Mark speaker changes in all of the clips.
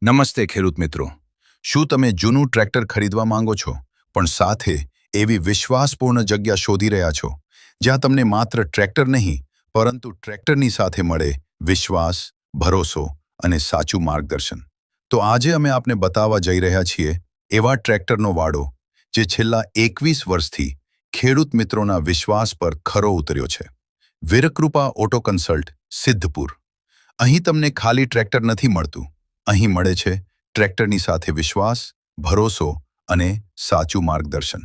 Speaker 1: નમસ્તે ખેડૂત મિત્રો. શું તમે જૂનું ટ્રેક્ટર ખરીદવા માંગો છો પણ સાથે એવી વિશ્વાસપૂર્ણ જગ્યા શોધી રહ્યા છો જ્યાં તમને માત્ર ટ્રેક્ટર નહીં પરંતુ ટ્રેક્ટરની સાથે મળે વિશ્વાસ, ભરોસો અને સાચું માર્ગદર્શન? તો આજે અમે આપને બતાવવા જઈ રહ્યા છીએ એવા ટ્રેક્ટરનો વાડો જે છેલ્લા 21 વર્ષથી ખેડૂત મિત્રોના વિશ્વાસ પર ખરો ઉતર્યો છે. વીરકૃપા ઓટો કન્સલ્ટ, સિદ્ધપુર. અહીં તમને ખાલી ટ્રેક્ટર નથી મળતું. અહીં મળે છે ટ્રેક્ટરની સાથે વિશ્વાસ, ભરોસો અને સાચું માર્ગદર્શન.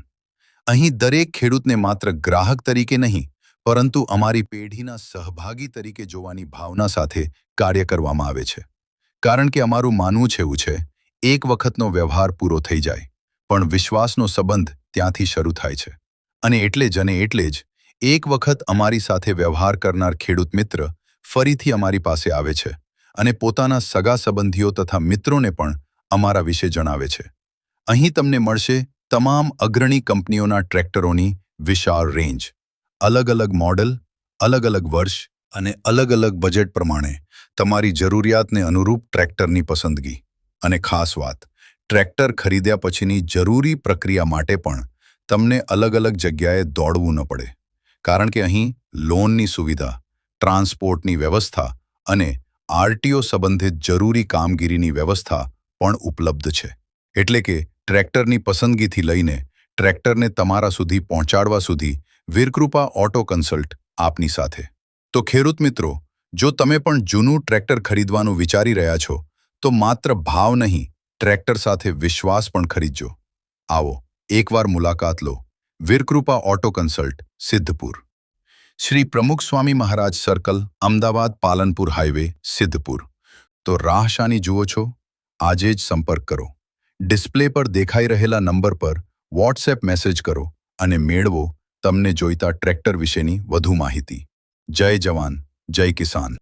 Speaker 1: અહીં દરેક ખેડૂતને માત્ર ગ્રાહક તરીકે નહીં પરંતુ અમારી પેઢીના સહભાગી તરીકે જોવાની ભાવના સાથે કાર્ય કરવામાં આવે છે. કારણ કે અમારું માનવું છે એવું છે, એક વખતનો વ્યવહાર પૂરો થઈ જાય પણ વિશ્વાસનો સંબંધ ત્યાંથી શરૂ થાય છે. અને એટલે જ એક વખત અમારી સાથે વ્યવહાર કરનાર ખેડૂત મિત્ર ફરીથી અમારી પાસે આવે છે અને પોતાના સગા સંબંધીઓ તથા મિત્રોને પણ અમારા વિશે જણાવે છે. અહીં તમને મળશે તમામ અગ્રણી કંપનીઓના ટ્રેક્ટરોની વિશાળ રેન્જ, અલગ અલગ મોડલ, અલગ અલગ વર્ષ અને અલગ અલગ બજેટ પ્રમાણે તમારી જરૂરિયાતને અનુરૂપ ટ્રેક્ટરની પસંદગી. અને ખાસ વાત, ટ્રેક્ટર ખરીદ્યા પછીની જરૂરી પ્રક્રિયા માટે પણ તમને અલગ અલગ જગ્યાએ દોડવું ન પડે. કારણ કે અહીં લોનની સુવિધા, ટ્રાન્સપોર્ટની વ્યવસ્થા અને આરટીઓ સંબંધિત જરૂરી કામગીરીની વ્યવસ્થા પણ ઉપલબ્ધ છે. એટલે કે ટ્રેક્ટરની પસંદગીથી લઈને ટ્રેક્ટરને તમારા સુધી પહોંચાડવા સુધી વીરકૃપા ઓટો કન્સલ્ટ આપની સાથે. તો ખેડૂત મિત્રો, જો તમે પણ જૂનું ટ્રેક્ટર ખરીદવાનું વિચારી રહ્યા છો તો માત્ર ભાવ નહીં, ટ્રેક્ટર સાથે વિશ્વાસ પણ ખરીદજો. આવો એકવાર મુલાકાત લો. વીરકૃપા ઓટો કન્સલ્ટ, સિદ્ધપુર. શ્રી પ્રમુખ સ્વામી મહારાજ સર્કલ, અમદાવાદ પાલનપુર હાઈવે, સિદ્ધપુર. તો રાહ શાની જુઓ છો? આજે જ સંપર્ક કરો. ડિસ્પ્લે પર દેખાઈ રહેલા નંબર પર વોટ્સએપ મેસેજ કરો અને મેળવો તમને જોઈતા ટ્રેક્ટર વિશેની વધુ માહિતી. જય જવાન, જય કિસાન.